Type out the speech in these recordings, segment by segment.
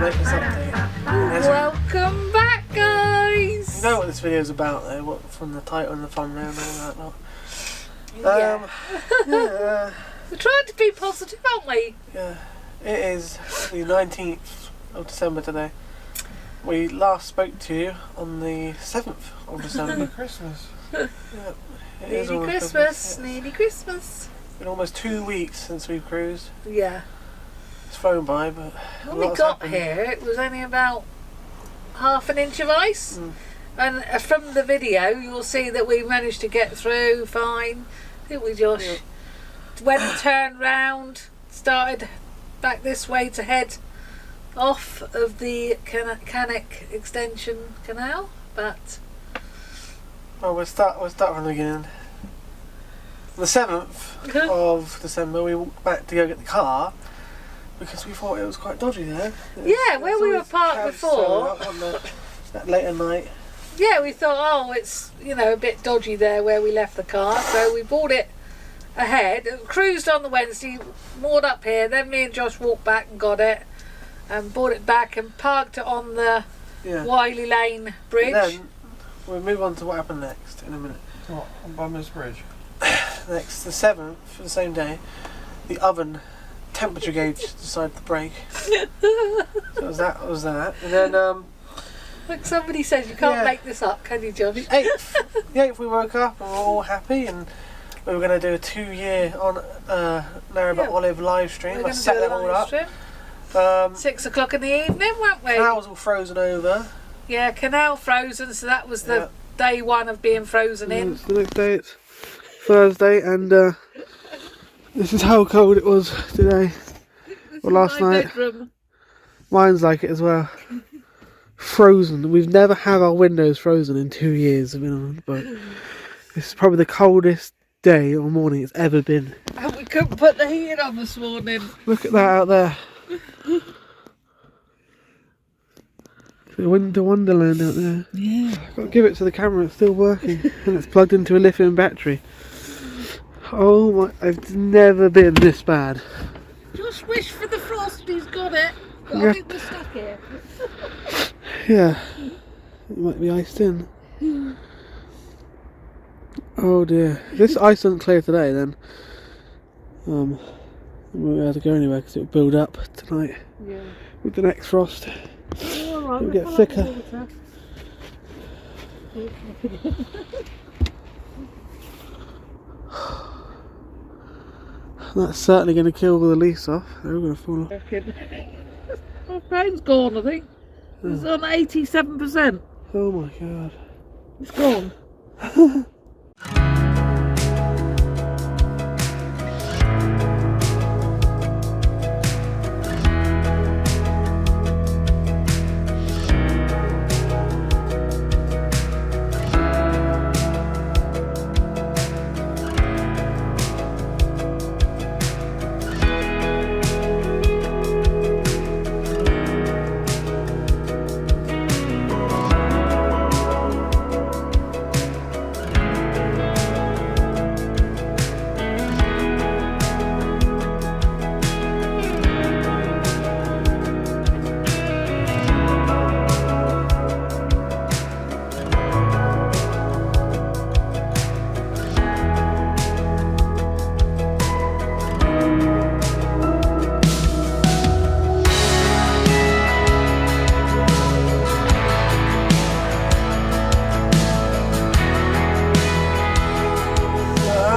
latest update. Welcome back, guys! You know what this video is about, though, what, from the title and the thumbnail and all that lot. Yeah. We're trying to be positive, aren't we? Yeah. It is the 19th of December today. We last spoke to you on the 7th of December. Christmas. Yeah. Nearly Christmas, nearly Christmas. It's been almost 2 weeks since we've cruised. Yeah. It's flown by, but when we got here, it was only about half an inch of ice. And from the video, you'll see that we managed to get through fine. Didn't we, Josh? Yeah. When it turned round, started back this way to head off of the Cannock Extension Canal, but... Well, we'll start from the beginning. The 7th of December, we walked back to go get the car because we thought it was quite dodgy there. Yeah, where we were parked before. On that late at night. Yeah, we thought, oh, it's, you know, a bit dodgy there where we left the car, so we brought it ahead, cruised on the Wednesday, moored up here, then me and Josh walked back and got it, and brought it back and parked it on the Wiley Lane Bridge. And then we'll move on to what happened next in a minute. What? On Bummer's Bridge? Next, the 7th, for the same day, the oven temperature gauge decided to break. So it was that. And then, like somebody says, you can't make this up, can you, Josh? The 8th we woke up and we were all happy, and we were going to do a 2-year on Narrowboat Olive live stream. I set that all up. 6 o'clock in the evening, weren't we? Canal was all frozen over. Yeah, Canal frozen, so that was the day one of being frozen in. The next day it's Thursday, and this is how cold it was today. Well, last night. Bedroom. Mine's like it as well. Frozen. We've never had our windows frozen in 2 years, but this is probably the coldest day or morning it's ever been. And we couldn't put the heating on this morning. Look at that out there. The winter wonderland out there. Yeah. I've got to give it to the camera, it's still working. And it's plugged into a lithium battery. Oh my, I've never been this bad. Just wish for the frost, he's got it. But I think we're stuck here. Yeah. It might be iced in. Oh dear. If this ice doesn't clear today, then we won't be able to go anywhere because it will build up tonight with the next frost. Oh, right, it'll get thicker. That's certainly going to kill all the leaves off. They're all going to fall off. My phone's gone, I think. It's on 87%. Oh my god. It's gone.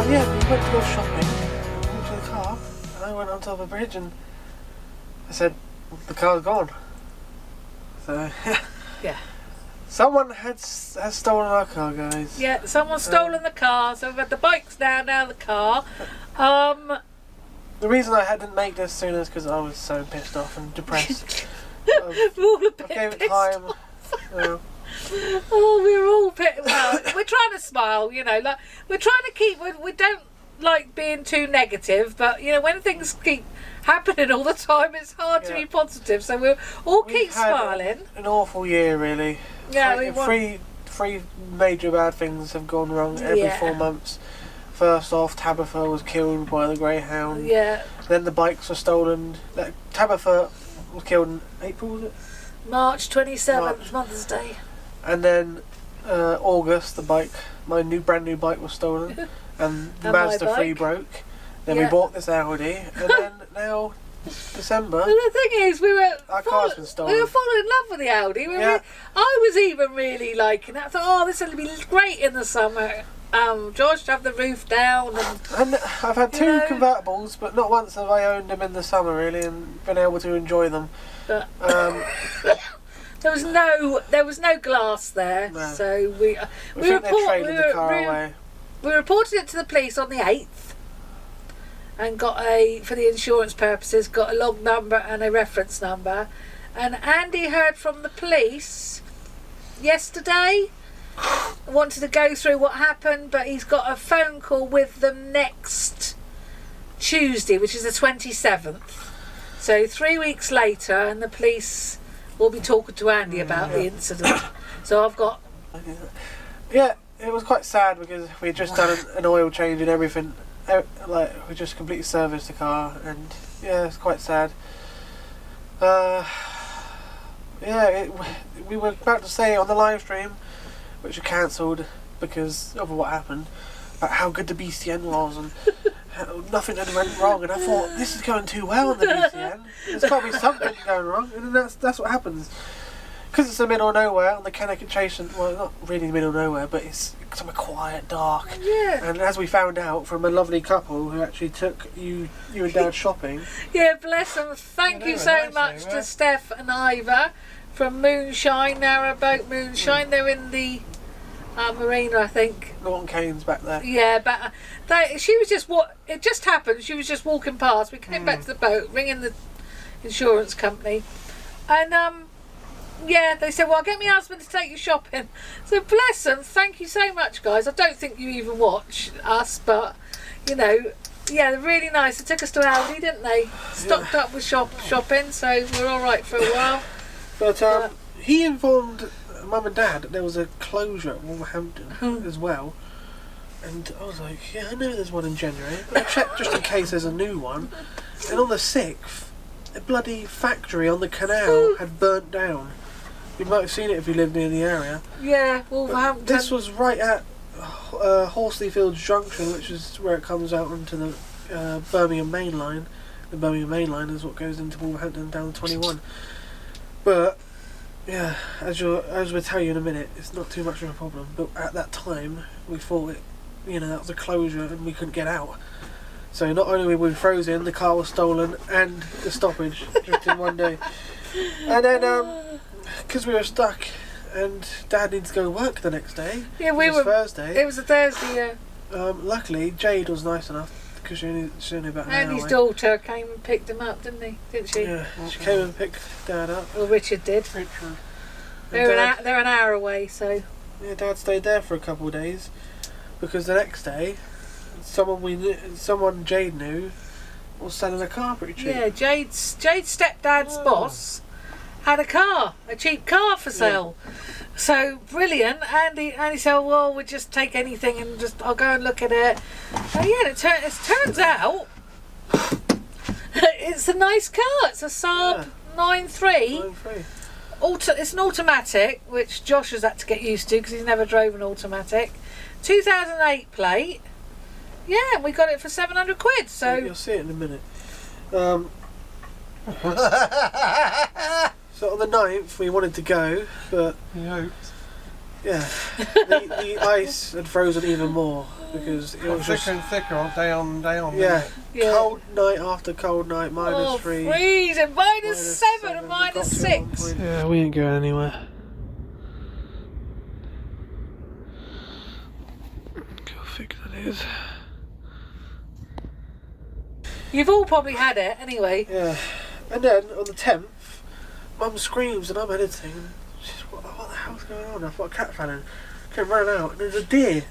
We went to go shopping, went to the car, and I went on top of the bridge and I said, the car's gone. So, yeah. Someone has stolen our car, guys. Yeah, someone's stolen the car, so we've had the bikes now the car. The reason I didn't make this sooner is because I was so pissed off and depressed. We're all a bit I gave it pissed time. off. Oh, we're all we're trying to smile, you know, like we're trying to keep, we don't like being too negative, but you know, when things keep happening all the time, it's hard to be positive, so we'll all keep smiling. An awful year, really. Yeah, three major bad things have gone wrong every 4 months. First off, Tabitha was killed by the greyhound. Yeah. Then the bikes were stolen. Tabitha was killed in April, was it? March 27th, March. Mother's Day. And then August, the bike, my brand new bike was stolen, and the And my Mazda 3 bike. broke. Then Yeah. we bought this Audi, and then now December. Well, the thing is, Our car's been stolen. we were falling in love with the Audi. I was even really liking it. I thought, oh, this will be great in the summer. George to have the roof down, And I've had two know. convertibles, but not once have I owned them in the summer really, and been able to enjoy them. but Um, there was no glass there, No. so we think they're trading the car away. We reported it to the police on the 8th, and got for the insurance purposes, got a log number and a reference number. And Andy heard from the police yesterday. Wanted to go through what happened, but he's got a phone call with them next Tuesday, which is the 27th. So 3 weeks later, and the police will be talking to Andy about the incident. So I've got... Yeah, it was quite sad because we had just done an oil change and everything. Like, we just completely serviced the car, and yeah, it's quite sad. We were about to say on the live stream, which we cancelled because of what happened, about how good the BCN was and how nothing had went wrong. And I thought, this is going too well on the BCN. There's got to be something going wrong, and then that's what happens. Because it's the middle of nowhere on the Cannock Extension. Well, not really the middle of nowhere, but it's somewhere quiet, dark. Yeah. And as we found out from a lovely couple who actually took you and Dad shopping. Yeah, bless them. Thank Yeah, you they so were nice, much they to were. Steph and Ivor from Moonshine, Narrowboat Moonshine. They're in the marina, I think. Norton Kane's back there. Yeah, but she was just it just happened. She was just walking past. We came back to the boat, ringing the insurance company, and yeah, they said, "Well, get my husband to take you shopping." So bless them. Thank you so much, guys. I don't think you even watch us, but you know, yeah, they're really nice. They took us to Aldi, didn't they? Stocked up with shopping, so we're all right for a while. But he informed Mum and Dad that there was a closure at Wolverhampton as well. And I was like, yeah, I know there's one in January, but I checked just in case there's a new one. And on the 6th, a bloody factory on the canal had burnt down. You might have seen it if you lived near the area. Yeah, But Wolverhampton. this was right at Horsleyfields Junction, which is where it comes out onto the Birmingham Main Line. The Birmingham Main Line is what goes into Wolverhampton down the 21. But yeah, as we'll tell you in a minute, it's not too much of a problem. But at that time, we thought that was a closure and we couldn't get out. So not only were we frozen, the car was stolen and the stoppage just in one day. And then because we were stuck and Dad needs to go work the next day. Yeah, it was Thursday. It was a Thursday. Luckily, Jade was nice enough because she's only about an hour Andy's away. daughter came and picked him up, didn't she? Yeah, she came and picked Dad up. Well, Richard did. And They're an hour away, so Yeah, Dad stayed there for a couple of days because the next day, someone Jade knew was selling a car pretty cheap. yeah, Jade's stepdad's boss had a cheap car for sale. So brilliant. Andy said, well, we'll just take anything and I'll go and look at it. And yeah, it turns out it's a nice car. It's a Saab 9.3. 9.3. It's an automatic, which Josh has had to get used to because he's never drove an automatic. 2008 plate. Yeah, we got it for 700 quid. So You'll see it in a minute. So on the 9th we wanted to go, but He hoped. yeah, the ice had frozen even more because it was Thicker just and thicker day on day on. yeah, Yeah. cold night after cold night, -3. freezing, -7 and We got to one -6. point. Yeah, we ain't going anywhere. Go figure that is. You've all probably had it anyway. Yeah, and then on the 10th, Mum screams and I'm editing. And she's what the hell's going on? I thought a cat fell in. Came running out and there's a deer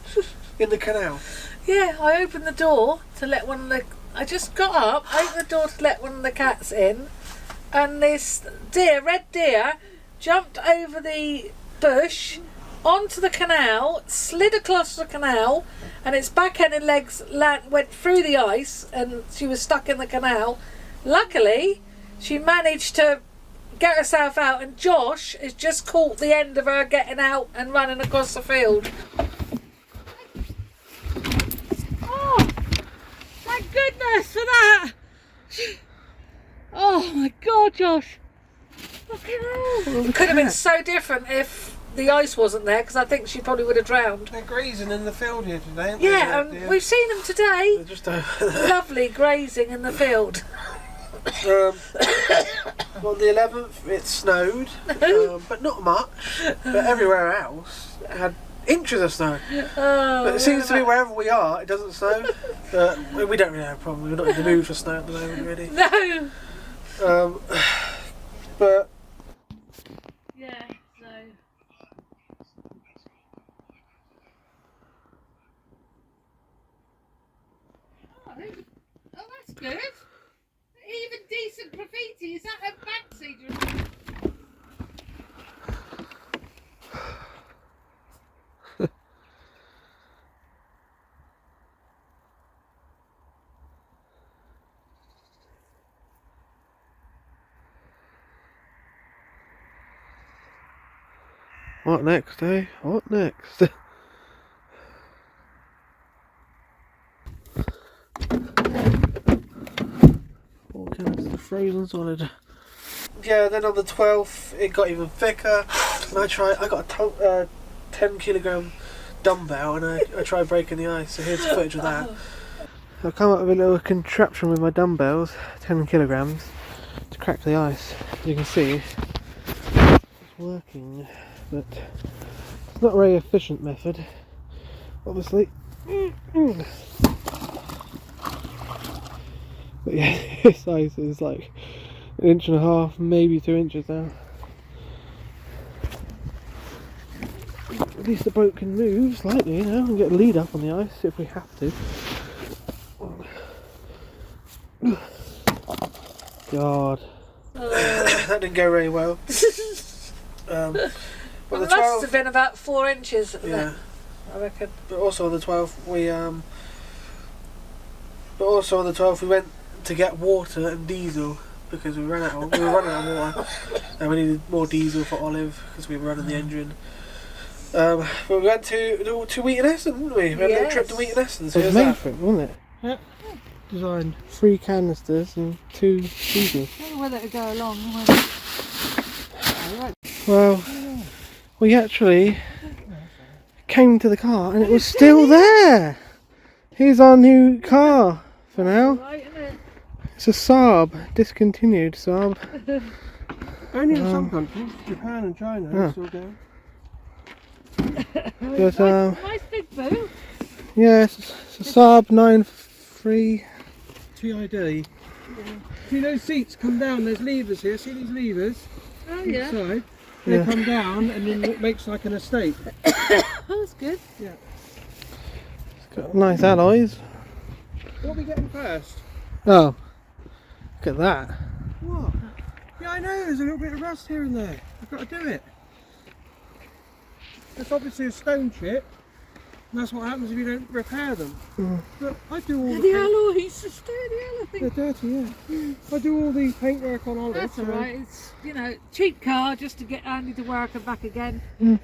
in the canal. Yeah, I opened the door to let I just got up, opened the door to let one of the cats in, and this red deer, jumped over the bush onto the canal, slid across the canal, and its back end and legs went through the ice, and she was stuck in the canal. Luckily, she managed to get herself out, and Josh has just caught the end of her getting out and running across the field. Oh, thank goodness for that! Oh my God, Josh! Fucking hell! It could have been so different if the ice wasn't there, because I think she probably would have drowned. They're grazing in the field here today, aren't Yeah, they? we've seen them today. They're just Lovely grazing in the field. on the 11th it snowed, but not much. But everywhere else it had inches of snow. Oh, But it seems to be wherever we are, it doesn't snow. But we don't really have a problem. We're not in the mood for snow at the moment, really. No. But Yeah. So. Oh, that's good. Even decent graffiti. Is that a Banksy? What next, eh? What next? What kind of frozen solid? yeah, then on the 12th it got even thicker. And I got a 10 kilogram dumbbell, and I tried breaking the ice. So here's footage of that. I've come up with a little contraption with my dumbbells, 10 kilograms, to crack the ice. As you can see, it's working, but it's not a very efficient method, obviously. But yeah, this ice is like 1.5 inches, maybe 2 inches now. At least the boat can move slightly, you know, and get a lead up on the ice if we have to. God. That didn't go very well. Well, the it must 12th, have been about 4 inches. yeah. I reckon. But also on the 12th we went to get water and diesel because we were running out of water and we needed more diesel for Olive because we were running the engine. But we went to Wheaton Essen, didn't we? We had a little trip to Wheaton Essen. It So was made for it, wasn't it? Yeah. Designed 3 canisters and 2 diesel. I don't know whether to go along. Well, we actually came to the car and it was still there. Here's our new car for now. Right, isn't it? It's a Saab, discontinued Saab. Only in some countries, Japan and China, Yeah. still going. But Nice big boot. yeah, it's a Saab 9.3. TID. See those seats come down, there's levers here, see these levers? Oh yeah. Inside? They Yeah. come down and then it makes like an estate. Oh, that's good. Yeah. It's got nice alloys. What are we getting first? Oh, look at that. What? Yeah, I know, there's a little bit of rust here and there. I've got to do it. It's obviously a stone chip. And that's what happens if you don't repair them. But I do all the The paint. alloys, just do the alloys. They're dirty, yeah. I do all the paintwork on Olive. That's so alright. It's, you know, cheap car just to get Andy to work and back again. And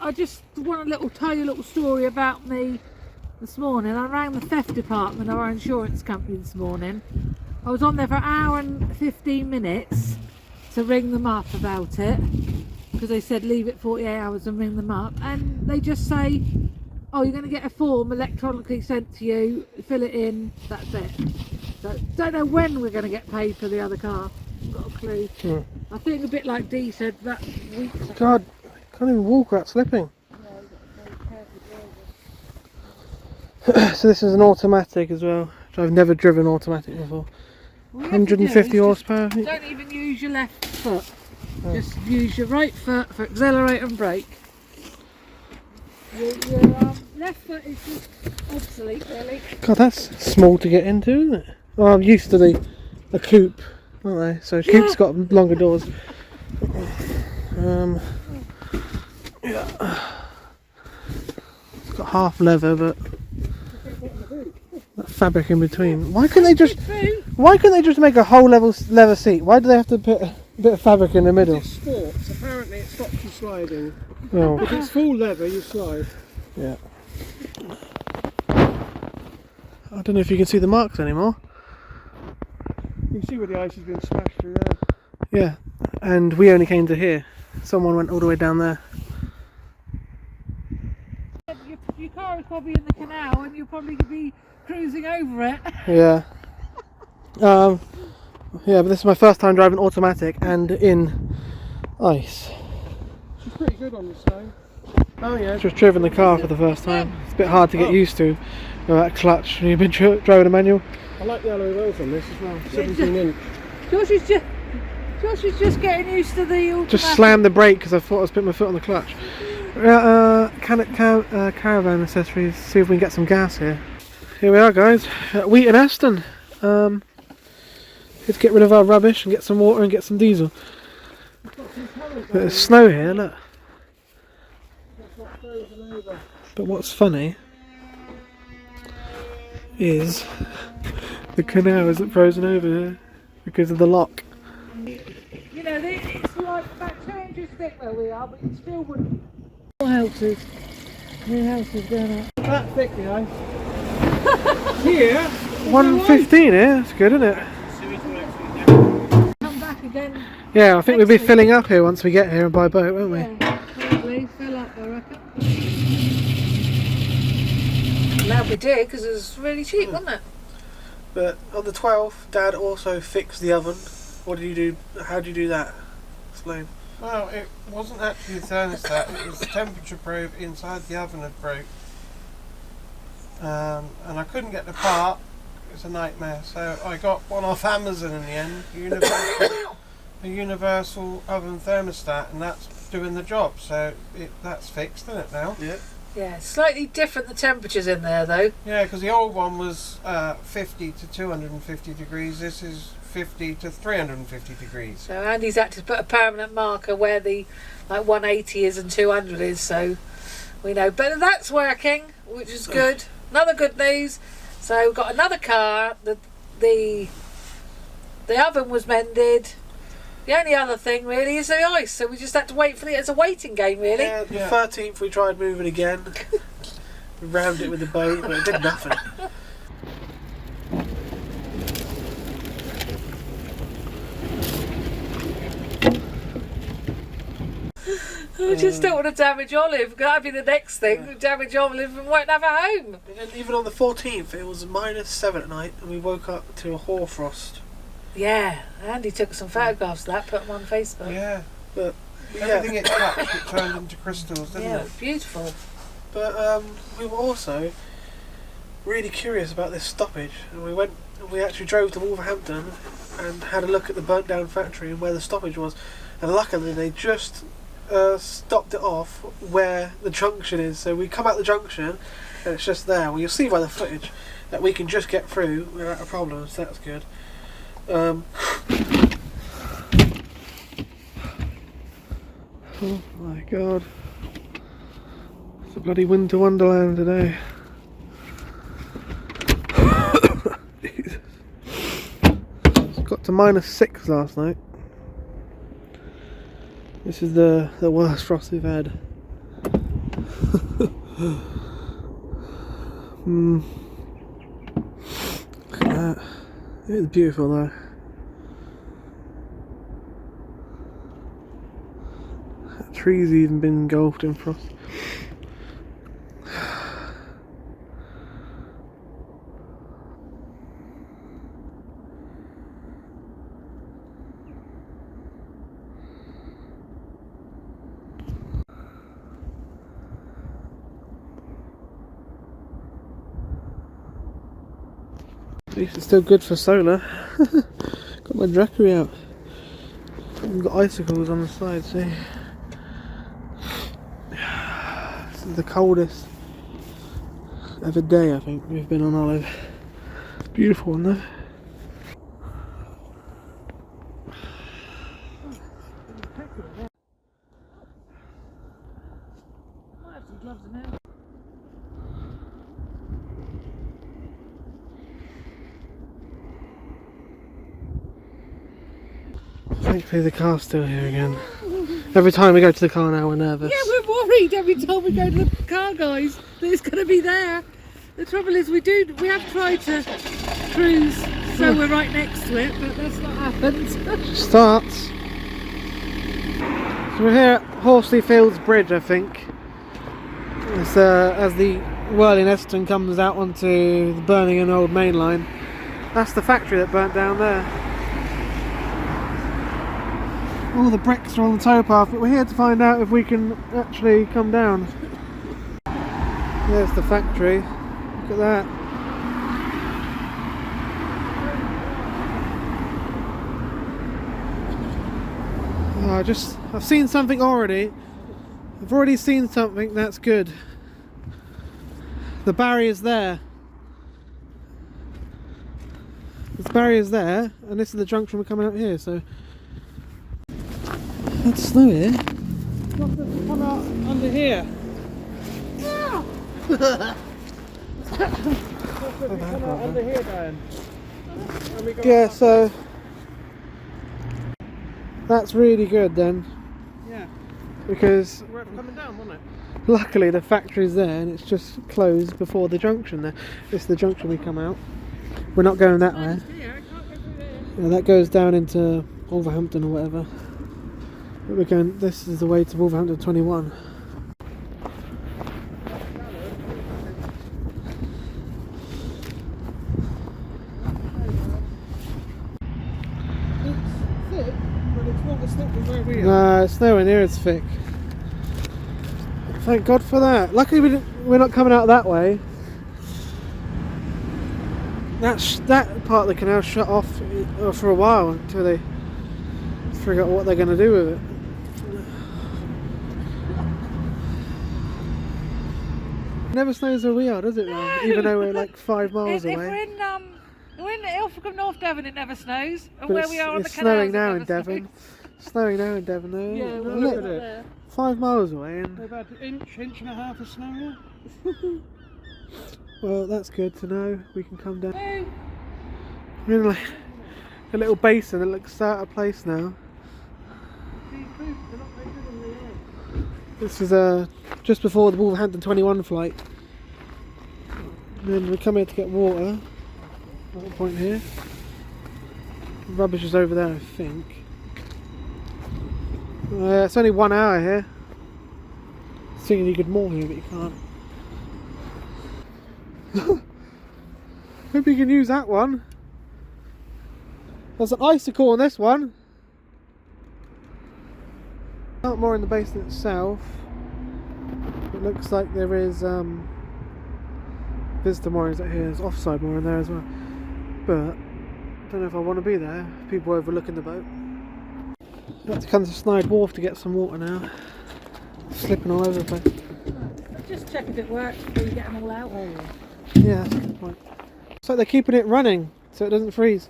I just want to tell you a little story about me this morning. I rang the theft department of our insurance company this morning. I was on there for an hour and 15 minutes to ring them up about it, because they said leave it 48 hours and ring them up, and they just say, oh, you're going to get a form electronically sent to you, fill it in, that's it. So don't know when we're going to get paid for the other car, got a clue. I think a bit like Dee said, that weeks ago. God, can't even walk without slipping. So this is an automatic as well, which I've never driven automatic before. 150 horsepower, I think. Don't even use your left foot, just use your right foot for accelerate and brake. Your left foot is just obsolete, really. God, that's small to get into, isn't it? Well, I'm used to the coupe, aren't they? So coupe's got longer doors. Yeah. It's got half leather, but that fabric in between. Why couldn't they just? Why couldn't they just make a whole leather seat? Why do they have to put a bit of fabric in the middle? It's sports. Apparently, it stops you sliding. Oh. If it's full leather, you slide. Yeah. I don't know if you can see the marks anymore. You can see where the ice has been smashed through there. Yeah. And we only came to here. Someone went all the way down there. Your car is probably in the canal and you'll probably be cruising over it. Yeah. Yeah, but this is my first time driving automatic and in ice. She's pretty good on the snow. Oh yeah. Just driven the car for the first time. It's a bit hard to get used to. That clutch when you've been driving a manual. I like the alloy wheels on this as well. 17 inch. Josh is just getting used to the automatic. Just slammed the brake because I thought I was putting my foot on the clutch. Cannock caravan accessories. See if we can get some gas here. Here we are, guys, at Wheaton Aston. Let's get rid of our rubbish and get some water and get some diesel. There's snow here, look. But what's funny is the canal isn't frozen over here because of the lock. You know, it's like about 2 inches thick where we are, but it still wouldn't. More houses. New houses going up. That thick, the ice. Here. 115 here, that's good, isn't it? Come back again. Yeah, I think we'll be filling up here once we get here and by boat, won't we? Yeah, probably fill up, I reckon. Glad we did because it was really cheap, wasn't it? But on the 12th, Dad also fixed the oven. What did you do? How did you do that? Explain. Well, it wasn't actually the thermostat, it was the temperature probe inside the oven had broke. And I couldn't get the part, it was a nightmare, so I got one off Amazon in the end, a universal oven thermostat, and that's doing the job, so that's fixed, isn't it now? Yeah. Yeah, slightly different the temperatures in there though. Yeah, because the old one was 50 to 250 degrees, this is 50 to 350 degrees. So Andy's had to put a permanent marker where the 180 is and 200 is, so we know. But that's working, which is good. Another good news. So we've got another car. The oven was mended. The only other thing really is the ice. So we just had to wait for it. It's a waiting game really. Yeah, the 13th we tried moving again. We rammed it with the boat, but it did nothing. I just don't want to damage Olive. That'd be the next thing. Yeah. Damage Olive and won't have a home. And then even on the 14th, it was -7 at night, and we woke up to a hoarfrost. Yeah, Andy took some photographs of that, put them on Facebook. Yeah, But everything it touched, it turned into crystals, didn't Yeah, it? beautiful. But we were also really curious about this stoppage, and we actually drove to Wolverhampton and had a look at the burnt down factory and where the stoppage was, and luckily they just stopped it off where the junction is. So we come out the junction and it's just there. Well, you'll see by the footage that we can just get through without a problem, so that's good. Oh my god. It's a bloody winter wonderland today. Jesus. It got to -6 last night. This is the worst frost we've had. Look at that. It's beautiful though. That tree's even been engulfed in frost. At least it's still good for solar. Got my Drakery out. We've got icicles on the side, see? This is the coldest ever day I think we've been on Olive. Beautiful one though. Might have some gloves in there. Thankfully the car's still here again. Every time we go to the car now we're nervous. Yeah, we're worried every time we go to the car, guys, that it's going to be there. The trouble is we have tried to cruise so we're right next to it, but that's not happened. Starts. So we're here at Horsley Fields Bridge, I think. It's, as the Whirling Eston comes out onto the Birmingham Old Main Line. That's the factory that burnt down there. All the bricks are on the towpath, but we're here to find out if we can actually come down. There's the factory. Look at that. I've seen something already. I've already seen something that's good. The barrier's there. This barrier's there, and this is the junction we're coming out here, so. It's snow here. What's to come out under here? Come out under here, Dan. Yeah, so that's really good then. Yeah. Because We're coming down, wasn't it? luckily the factory's there and it's just closed before the junction there. This is the junction we come out. We're not going that way. Yeah, that goes down into Wolverhampton or whatever. But we're going, this is the way to Wolverhampton 21. No, it's nowhere near as thick. Thank God for that. Luckily we're not coming out that way. That part of the canal shut off for a while until they figure out what they're going to do with it. It never snows where we are, does it? No. Even though we're like 5 miles away. If we're in Ilfracombe, North Devon, it never snows, and But where we are on the it's canal, snowing now in Devon. Snowing now in Devon though. Yeah, well, look look at it. 5 miles away and About an inch and a half of snow here. well that's good to know. We can come down. We're in like a little basin that looks out of place now. This is just before the Wolverhampton 21 flight. And then we come here to get water. At one point here. Rubbish is over there, I think. It's only 1 hour here. I was thinking you could moor here, but you can't. Hope you can use that one. There's an icicle on this one. Not more in the basin itself. It looks like there is visitor moorings out here. There's offside mooring there as well. But I don't know if I want to be there. People overlooking the boat. Got to come to Snide Wharf to get some water now. Slipping all over the place. Just check if it works before you get them all out. Yeah, that's a good point. It's like they're keeping it running so it doesn't freeze.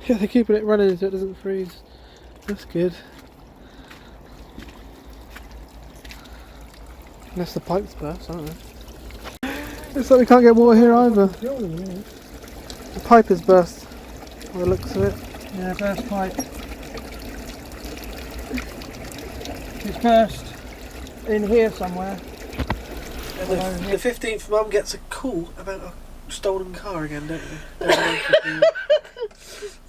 Yeah, they're keeping it running so it doesn't freeze. That's good. Unless the pipes burst, I don't know. Looks like we can't get water here either. The pipe is burst by the looks of it. Yeah, burst pipe. It's burst in here somewhere. The 15th Mum gets a call about a stolen car again, don't you?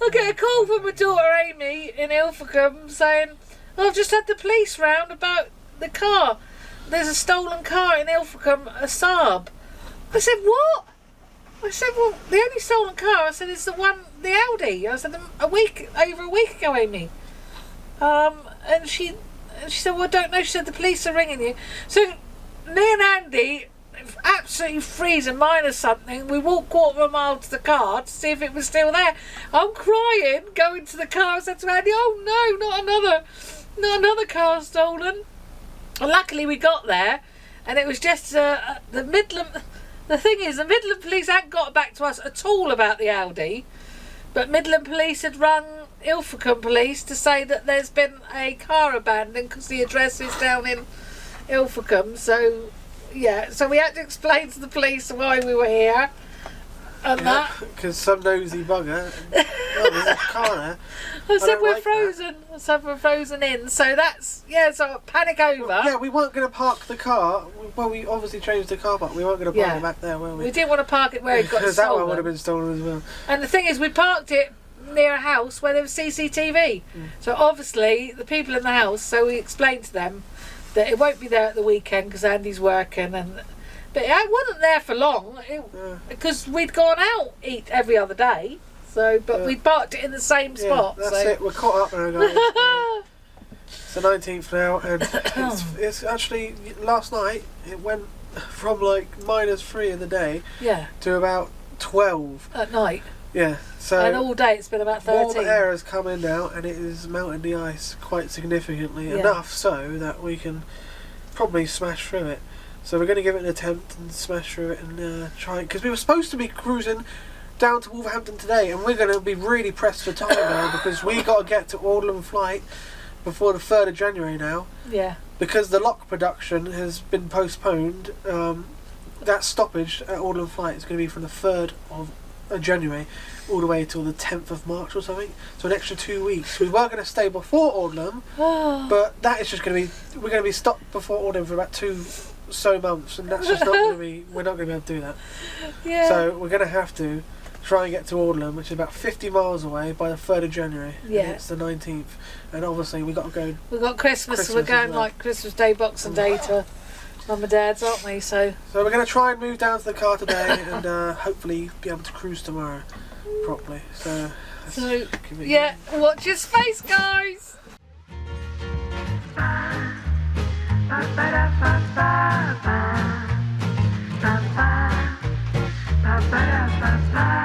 I get a call from my daughter Amy in Ilfracombe saying, oh, I've just had the police round about the car. There's a stolen car in Ilfracombe, a Saab. I said, what? I said, well, the only stolen car, I said, is the Audi. I said, over a week ago, Amy. And she said, well, I don't know. She said, the police are ringing you. So me and Andy, absolutely freezing, minus something, we walked 1/4 of a mile to the car to see if it was still there. I'm crying, going to the car. I said to Andy, oh no, not another car stolen. And luckily we got there, and it was just the Midland. The thing is, the Midland police hadn't got back to us at all about the Audi, but Midland police had rung Ilfracombe police to say that there's been a car abandoned because the address is down in Ilfracombe. So yeah, so we had to explain to the police why we were here. And that. Because some nosy bugger. Oh, there's a car there. I said don't we're like frozen. I said we're frozen in. So that's, so panic over. Yeah, we weren't going to park the car. Well, we obviously changed the car park. We weren't going to park Yeah. it back there, were we? We didn't want to park it where it got Because that stolen. one would have been stolen as well. And the thing is, we parked it near a house where there was CCTV. So obviously, the people in the house, so we explained to them that it won't be there at the weekend because Andy's working. But it wasn't there for long because we'd gone out eat every other day. So, but we'd parked it in the same spot. That's so. it. We're caught up now, guys. It's the 19th now, and it's actually last night. It went from like -3 in the day Yeah, to about 12. at night. Yeah, so And all day it's been about 13. warm air has come in now, and it is melting the ice quite significantly, Yeah. enough so that we can probably smash through it. So we're going to give it an attempt and smash through it and try, because we were supposed to be cruising down to Wolverhampton today, and we're going to be really pressed for time now because we got to get to Alderland flight before the 3rd of January now, Yeah. because the lock production has been postponed. That stoppage at Alderland flight is going to be from the 3rd of January all the way till the 10th of March or something, so an extra 2 weeks. We were going to stay before Alderland, but that is just going to be, we're going to be stopped before Alderland for about 2 months, and that's just not going to be, we're not going to be able to do that. Yeah. So we're going to have to try and get to Alderland, which is about 50 miles away, by the 3rd of January. Yeah. And it's the 19th, and obviously we got to go. We've got Christmas, Christmas we're as going well. like Christmas Day, Boxing Day to Mum and Dad's, aren't we? So So we're going to try and move down to the car today and hopefully be able to cruise tomorrow properly. So give it yeah, watch your space, guys. Ba-ba-da-ba-ba-ba. Ba-ba. Ba-ba-da-ba-ba.